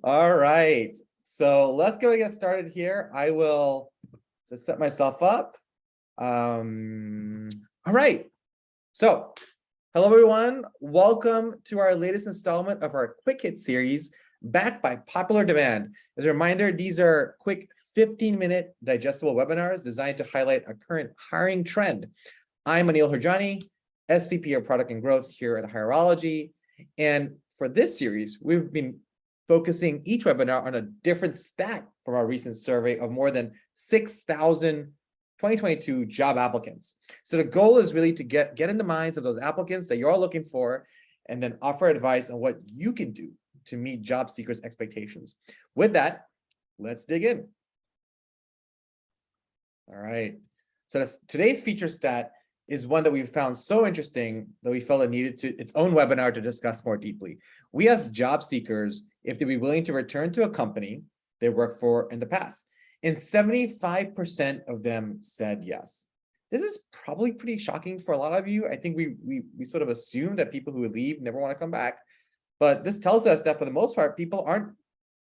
All right, so let's go and get started here. I will just set myself up. All right, so hello everyone. Welcome to our latest installment of our Quick Hit series, backed by popular demand. As a reminder, these are quick 15-minute digestible webinars designed to highlight a current hiring trend. I'm Anil Hirjani, SVP of Product and Growth here at Hireology. And for this series, we've been focusing each webinar on a different stat from our recent survey of more than 6,000 2022 job applicants. So the goal is really to get in the minds of those applicants that you're all looking for, and then offer advice on what you can do to meet job seekers' expectations. With that, let's dig in. All right. So today's feature stat is one that we found so interesting that we felt it needed its own webinar to discuss more deeply. We asked job seekers if they'd be willing to return to a company they worked for in the past, and 75% of them said yes. This is probably pretty shocking for a lot of you. I think we sort of assume that people who leave never want to come back, but this tells us that for the most part, people aren't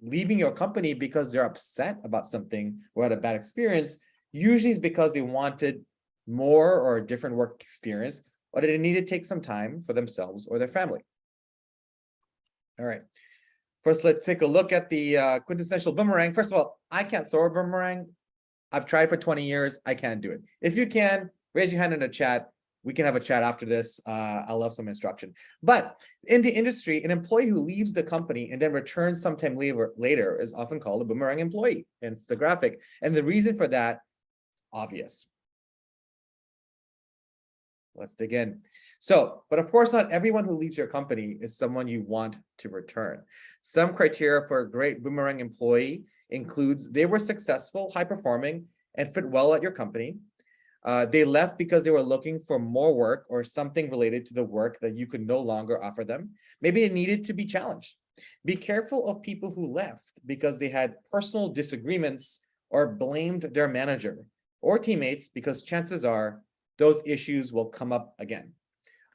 leaving your company because they're upset about something or had a bad experience. Usually it's because they wanted more or a different work experience, or they need to take some time for themselves or their family. All right. First, let's take a look at the quintessential boomerang. First of all, I can't throw a boomerang. I've tried for 20 years. I can't do it. If you can, raise your hand in the chat. We can have a chat after this. I'll love some instruction. But in the industry, an employee who leaves the company and then returns sometime later is often called a boomerang employee. Hence the graphic. And the reason for that, obvious. Let's dig in. So, but of course, not everyone who leaves your company is someone you want to return. Some criteria for a great boomerang employee includes they were successful, high performing, and fit well at your company. They left because they were looking for more work or something related to the work that you could no longer offer them. Maybe they needed to be challenged. Be careful of people who left because they had personal disagreements or blamed their manager or teammates, because chances are those issues will come up again.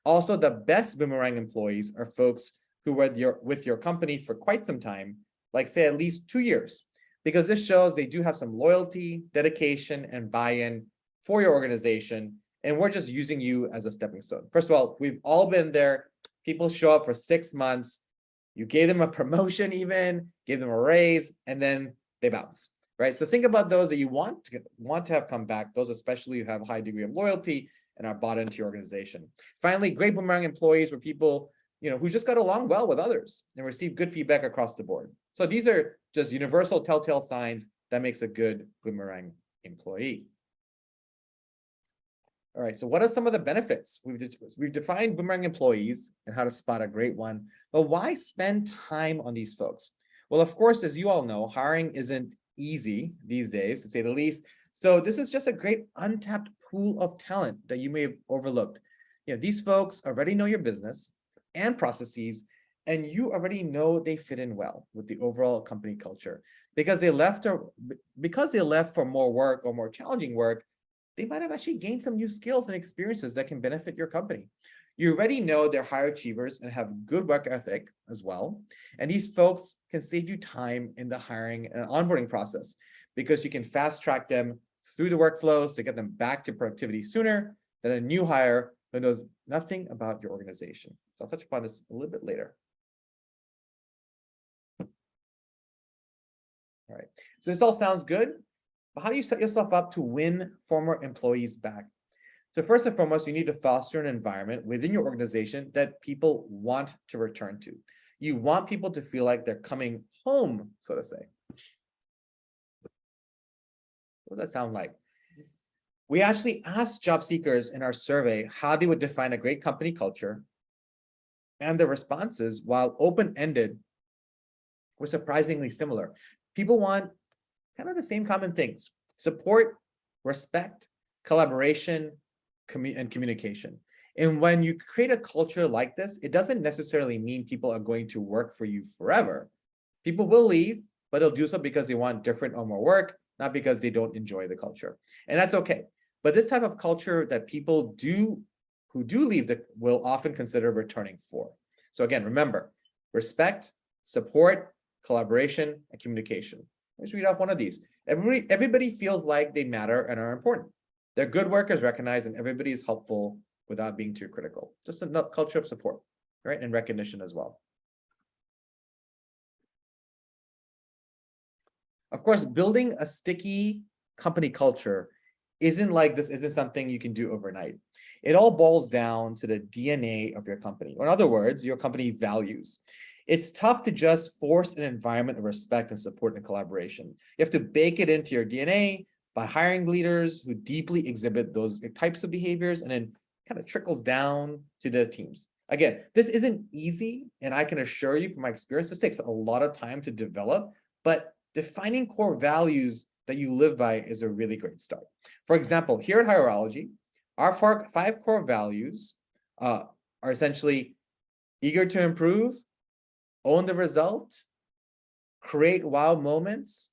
Also, the best boomerang employees are folks who were with your company for quite some time, like say at least 2 years, because this shows they do have some loyalty, dedication, and buy-in for your organization, and we're just using you as a stepping stone. First of all, we've all been there. People show up for 6 months, you gave them a promotion even, gave them a raise, and then they bounce. Right? So think about those that you want to have come back, those especially who have a high degree of loyalty and are bought into your organization. Finally, great boomerang employees were people, who just got along well with others and received good feedback across the board. So these are just universal telltale signs that makes a good boomerang employee. All right, so what are some of the benefits? We've defined boomerang employees and how to spot a great one, but why spend time on these folks? Well, of course, as you all know, hiring isn't easy these days, to say the least. So this is just a great untapped pool of talent that you may have overlooked. These folks already know your business and processes, and you already know they fit in well with the overall company culture. Because they left for more work or more challenging work, they might have actually gained some new skills and experiences that can benefit your company. You already know they're high achievers and have good work ethic as well. And these folks can save you time in the hiring and onboarding process, because you can fast track them through the workflows to get them back to productivity sooner than a new hire who knows nothing about your organization. So I'll touch upon this a little bit later. All right, so this all sounds good, but how do you set yourself up to win former employees back? So first and foremost, you need to foster an environment within your organization that people want to return to. You want people to feel like they're coming home, so to say. What does that sound like? We actually asked job seekers in our survey how they would define a great company culture, and the responses, while open-ended, were surprisingly similar. People want kind of the same common things: support, respect, collaboration, and communication. And when you create a culture like this, it doesn't necessarily mean people are going to work for you forever. People will leave, but they'll do so because they want different or more work, not because they don't enjoy the culture. And that's okay. But this type of culture that people who do leave will often consider returning for. So again, remember, respect, support, collaboration, and communication. Let's read off one of these. Everybody feels like they matter and are important. Their good work is recognized and everybody is helpful without being too critical. Just a culture of support, right? And recognition as well. Of course, building a sticky company culture isn't something you can do overnight. It all boils down to the DNA of your company, or in other words, your company values. It's tough to just force an environment of respect and support and collaboration. You have to bake it into your DNA by hiring leaders who deeply exhibit those types of behaviors, and then kind of trickles down to the teams. Again, this isn't easy, and I can assure you from my experience, this takes a lot of time to develop, but defining core values that you live by is a really great start. For example, here at Hirology, our 5 core values are essentially eager to improve, own the result, create wow moments,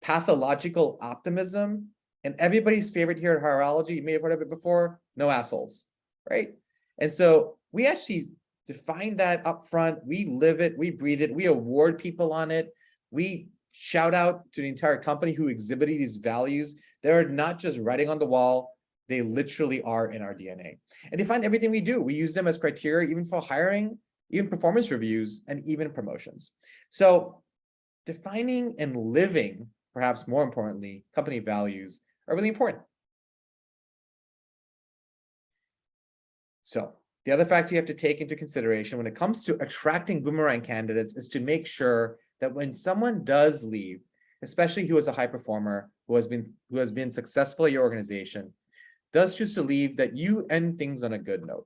pathological optimism, and everybody's favorite here at Hirology, you may have heard of it before, no assholes, right? And so we actually define that up front. We live it, we breathe it, we award people on it. We shout out to the entire company who exhibited these values. They're not just writing on the wall, they literally are in our DNA. And define everything we do. We use them as criteria, even for hiring, even performance reviews, and even promotions. So defining and living, perhaps more importantly, company values are really important. So the other factor you have to take into consideration when it comes to attracting Boomerang candidates is to make sure that when someone does leave, especially who is a high performer, who has been successful at your organization, does choose to leave, that you end things on a good note,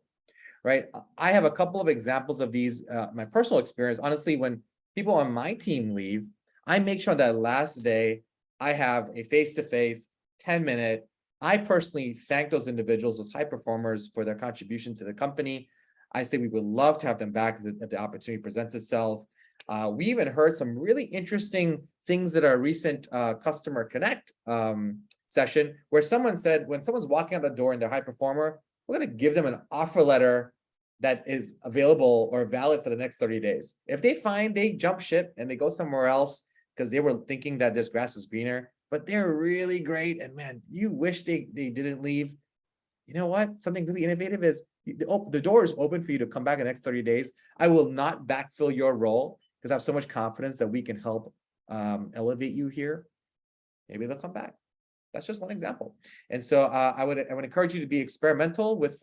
right? I have a couple of examples of these, my personal experience. Honestly, when people on my team leave, I make sure that last day I have a face-to-face 10-minute. I personally thank those individuals, those high performers, for their contribution to the company. I say we would love to have them back if the opportunity presents itself. We even heard some really interesting things at our recent Customer Connect session, where someone said, when someone's walking out the door and they're a high performer, we're going to give them an offer letter that is available or valid for the next 30 days. If they find they jump ship and they go somewhere else because they were thinking that this grass is greener, but they're really great, and man, you wish they didn't leave, you know what? Something really innovative is the door is open for you to come back in the next 30 days. I will not backfill your role because I have so much confidence that we can help elevate you here. Maybe they'll come back. That's just one example. And so I would encourage you to be experimental with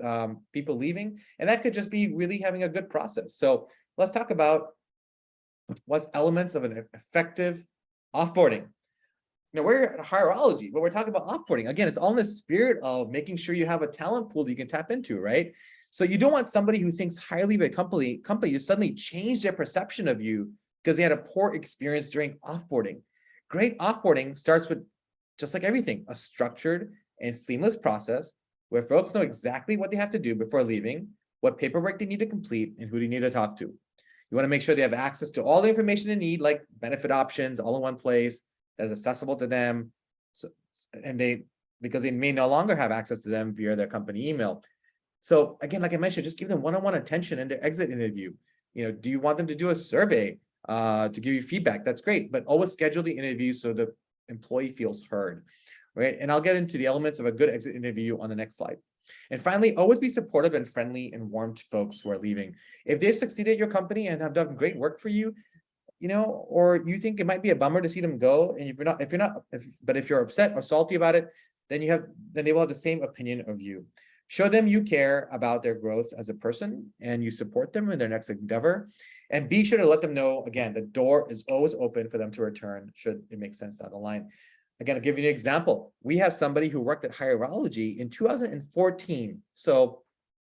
people leaving, and that could just be really having a good process. So let's talk about what's elements of an effective offboarding. You know, we're at Hirology, but we're talking about offboarding. Again, it's all in the spirit of making sure you have a talent pool that you can tap into, right? So you don't want somebody who thinks highly of a company to suddenly change their perception of you because they had a poor experience during offboarding. Great offboarding starts with, just like everything, a structured and seamless process where folks know exactly what they have to do before leaving, what paperwork they need to complete, and who they need to talk to. You want to make sure they have access to all the information they need, like benefit options, all in one place that's accessible to them. So, because they may no longer have access to them via their company email. So again, like I mentioned, just give them one-on-one attention in their exit interview. You know, do you want them to do a survey to give you feedback? That's great, but always schedule the interview so the employee feels heard, right? And I'll get into the elements of a good exit interview on the next slide. And finally, always be supportive and friendly and warm to folks who are leaving. If they've succeeded at your company and have done great work for you, you know, or you think it might be a bummer to see them go, and if you're upset or salty about it, then they will have the same opinion of you. Show them you care about their growth as a person and you support them in their next endeavor. And be sure to let them know, again, the door is always open for them to return should it make sense down the line. Again, I'll give you an example. We have somebody who worked at Hirology in 2014. So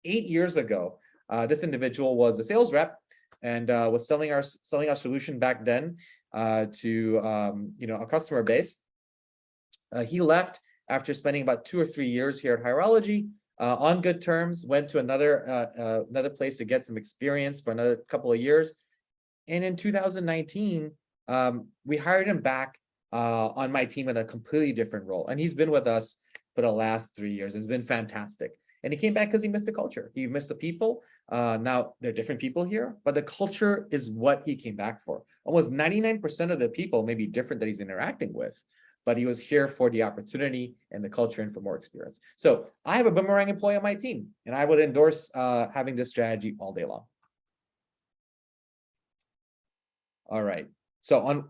8 years ago, this individual was a sales rep and was selling our solution back then to a customer base. He left after spending about 2 or 3 years here at Hirology on good terms, went to another place to get some experience for another couple of years. And in 2019, we hired him back on my team in a completely different role. And he's been with us for the last 3 years. It's been fantastic. And he came back because he missed the culture. He missed the people. Now, there are different people here, but the culture is what he came back for. Almost 99% of the people may be different that he's interacting with, but he was here for the opportunity and the culture and for more experience. So I have a Boomerang employee on my team, and I would endorse having this strategy all day long. All right. So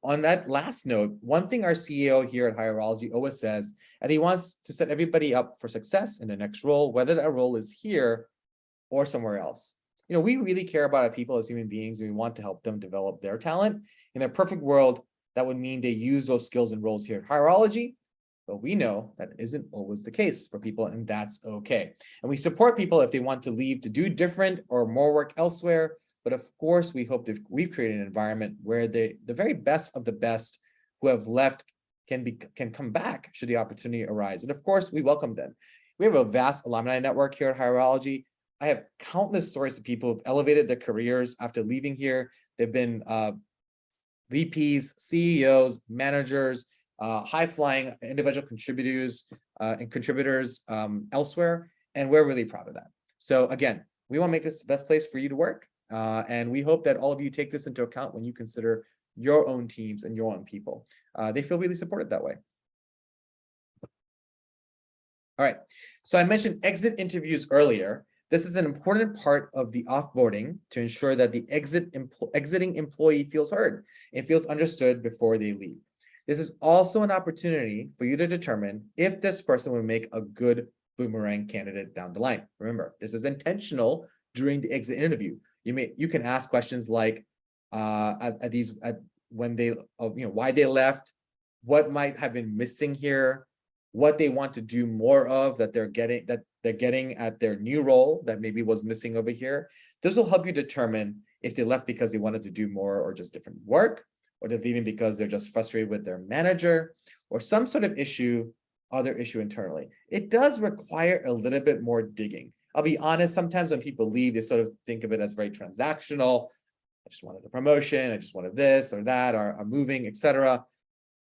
on that last note, one thing our CEO here at Hireology always says, and he wants to set everybody up for success in the next role, whether that role is here or somewhere else. We really care about our people as human beings, and we want to help them develop their talent. In a perfect world, that would mean they use those skills and roles here at Hireology, but we know that isn't always the case for people, and that's okay. And we support people if they want to leave to do different or more work elsewhere. But of course, we hope that we've created an environment where the very best of the best who have left can come back should the opportunity arise. And of course, we welcome them. We have a vast alumni network here at Hireology. I have countless stories of people who've elevated their careers after leaving here. They've been VPs, CEOs, managers, high-flying individual contributors elsewhere, and we're really proud of that. So again, we want to make this the best place for you to work. And we hope that all of you take this into account when you consider your own teams and your own people. They feel really supported that way. All right, so I mentioned exit interviews earlier. This is an important part of the offboarding to ensure that the exiting employee feels heard and feels understood before they leave. This is also an opportunity for you to determine if this person will make a good Boomerang candidate down the line. Remember, this is intentional during the exit interview. You can ask questions like why they left, what might have been missing here, what they want to do more of that they're getting at their new role that maybe was missing over here. This will help you determine if they left because they wanted to do more or just different work, or they're leaving because they're just frustrated with their manager or some sort of other issue internally. It does require a little bit more digging. I'll be honest, sometimes when people leave, they sort of think of it as very transactional. I just wanted a promotion, I just wanted this or that, or I'm moving, etc.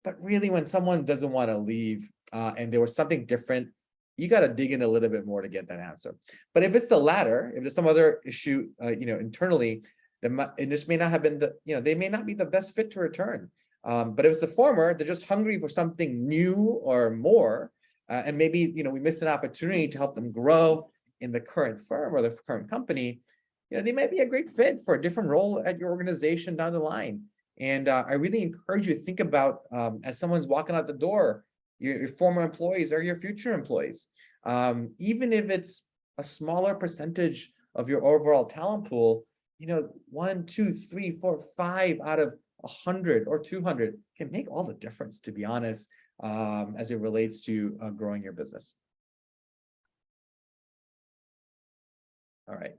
But really, when someone doesn't want to leave and there was something different, you got to dig in a little bit more to get that answer. But if it's the latter, if there's some other issue, internally, and this may not have been they may not be the best fit to return. But if it's the former, they're just hungry for something new or more, and maybe we missed an opportunity to help them grow in the current firm or the current company. They might be a great fit for a different role at your organization down the line. And I really encourage you to think about as someone's walking out the door, your former employees or your future employees. Even if it's a smaller percentage of your overall talent pool, 1, 2, 3, 4, 5 out of 100 or 200 can make all the difference, to be honest, as it relates to growing your business. All right.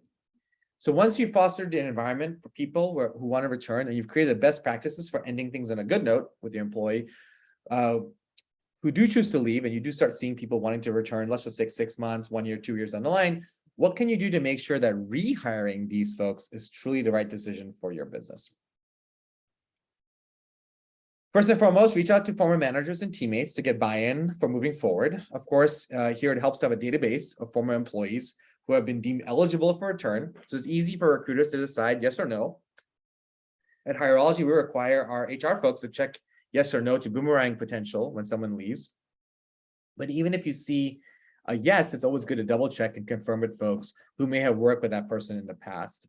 So once you've fostered an environment for people who want to return, and you've created best practices for ending things on a good note with your employee who do choose to leave, and you do start seeing people wanting to return, let's just say 6 months, 1 year, 2 years down the line, what can you do to make sure that rehiring these folks is truly the right decision for your business? First and foremost, reach out to former managers and teammates to get buy-in for moving forward. Of course, here it helps to have a database of former employees who have been deemed eligible for return. So it's easy for recruiters to decide yes or no. At Hireology, we require our HR folks to check yes or no to Boomerang potential when someone leaves. But even if you see a yes, it's always good to double check and confirm with folks who may have worked with that person in the past.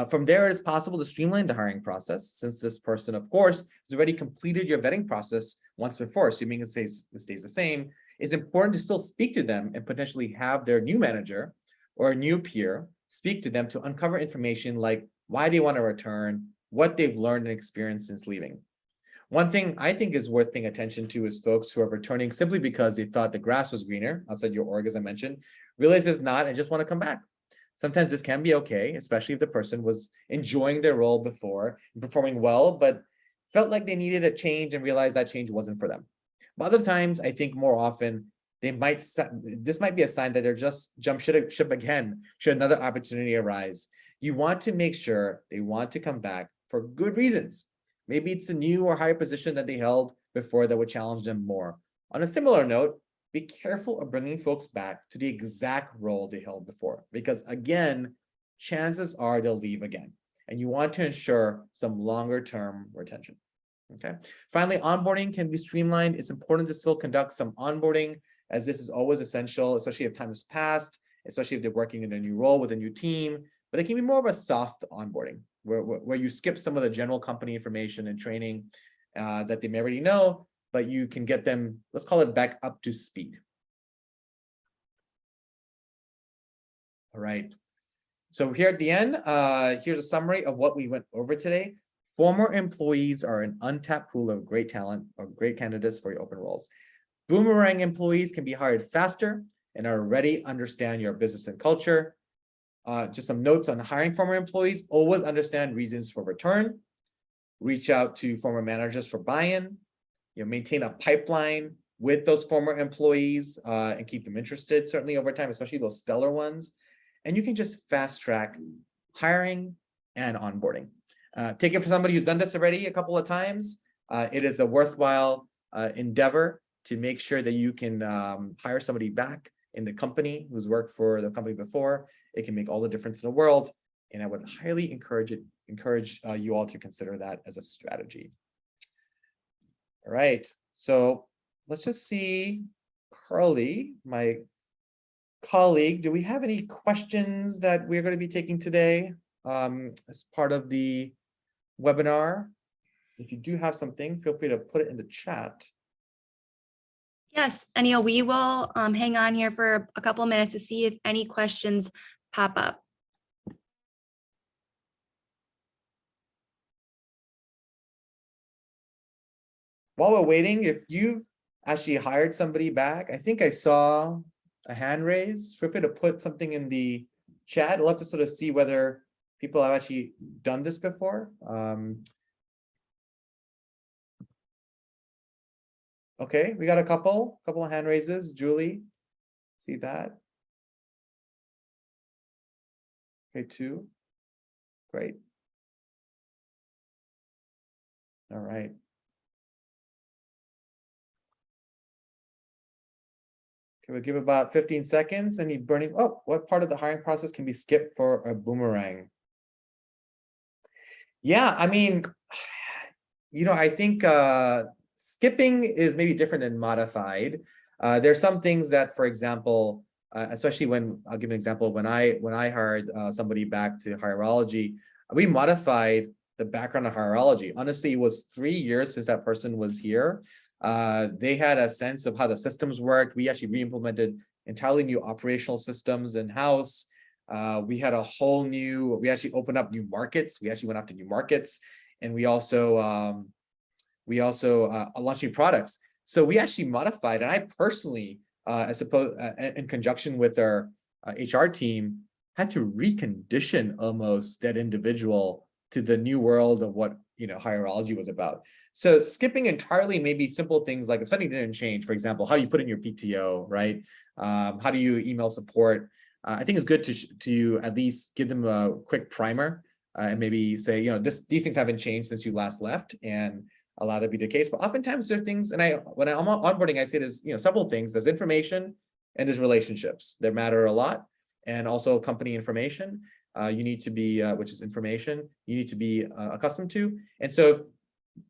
From there, it is possible to streamline the hiring process, since this person, of course, has already completed your vetting process once before, assuming it stays the same. It's important to still speak to them and potentially have their new manager or a new peer speak to them to uncover information like why they want to return, what they've learned and experienced since leaving. One thing I think is worth paying attention to is folks who are returning simply because they thought the grass was greener outside your org, as I mentioned, realize it's not and just want to come back. Sometimes this can be okay, especially if the person was enjoying their role before and performing well, but felt like they needed a change and realized that change wasn't for them. But other times, I think more often, this might be a sign that they're just jump ship again should another opportunity arise. You want to make sure they want to come back for good reasons. Maybe it's a new or higher position that they held before that would challenge them more. On a similar note, be careful of bringing folks back to the exact role they held before, because again, chances are they'll leave again. And you want to ensure some longer term retention. Okay. Finally, onboarding can be streamlined. It's important to still conduct some onboarding, as this is always essential, especially if time has passed, especially if they're working in a new role with a new team. But it can be more of a soft onboarding where you skip some of the general company information and training that they may already know, but you can get them, let's call it, back up to speed. All right. So here at the end, here's a summary of what we went over today. Former employees are an untapped pool of great talent or great candidates for your open roles. Boomerang employees can be hired faster and already understand your business and culture. Just some notes on hiring former employees: always understand reasons for return. Reach out to former managers for buy-in. Maintain a pipeline with those former employees and keep them interested, certainly over time, especially those stellar ones. And you can just fast track hiring and onboarding. Take it for somebody who's done this already a couple of times. It is a worthwhile endeavor to make sure that you can hire somebody back in the company who's worked for the company before. It can make all the difference in the world. And I would highly encourage you all to consider that as a strategy. All right, so let's just see, Carly, my colleague, do we have any questions that we're going to be taking today as part of the webinar? If you do have something, feel free to put it in the chat. Yes, Anil, we will hang on here for a couple of minutes to see if any questions pop up. While we're waiting, if you've actually hired somebody back, I think I saw a hand raise. Feel free to put something in the chat. I'd love to sort of see whether people have actually done this before. Okay, we got a couple of hand raises. Julie, see that? Okay, 2. Great. All right. Okay, we'll give about 15 seconds. Any burning? Oh, what part of the hiring process can be skipped for a boomerang? Yeah, I mean, I think skipping is maybe different than modified. There's some things that, for example, especially when, I'll give an example, when I hired somebody back to Hirology, we modified the background of Hirology. Honestly, it was 3 years since that person was here. They had a sense of how the systems worked. We actually re-implemented entirely new operational systems in-house. We had a whole new, we actually opened up new markets. We actually went after new markets, and we also launched new products. So we actually modified, and I personally, in conjunction with our HR team, had to recondition almost that individual to the new world of what Hirology was about. So skipping entirely maybe simple things like if something didn't change, for example, how do you put in your PTO, right? How do you email support? I think it's good to at least give them a quick primer and maybe say, these things haven't changed since you last left, and allow that to be the case. But oftentimes there are things, and when I'm onboarding, I say there's several things. There's information and there's relationships that matter a lot, and also company information. You need to be, which is information, you need to be accustomed to. And so if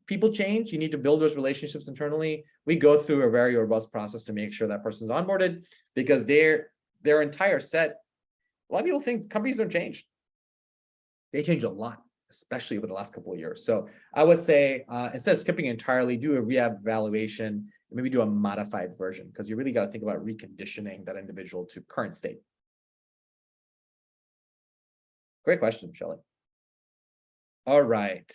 people change, you need to build those relationships internally. We go through a very robust process to make sure that person's onboarded, because their entire set, a lot of people think companies don't change. They change a lot, especially over the last couple of years. So I would say, instead of skipping entirely, do a reevaluation, and maybe do a modified version, because you really got to think about reconditioning that individual to current state. Great question, Shelley. All right.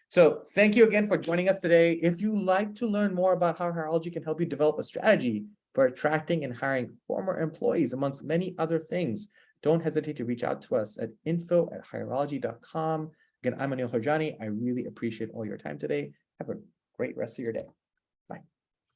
So thank you again for joining us today. If you'd like to learn more about how Hirology can help you develop a strategy for attracting and hiring former employees, amongst many other things, don't hesitate to reach out to us at info@hirology.com. Again, I'm Anil Harjani. I really appreciate all your time today. Have a great rest of your day.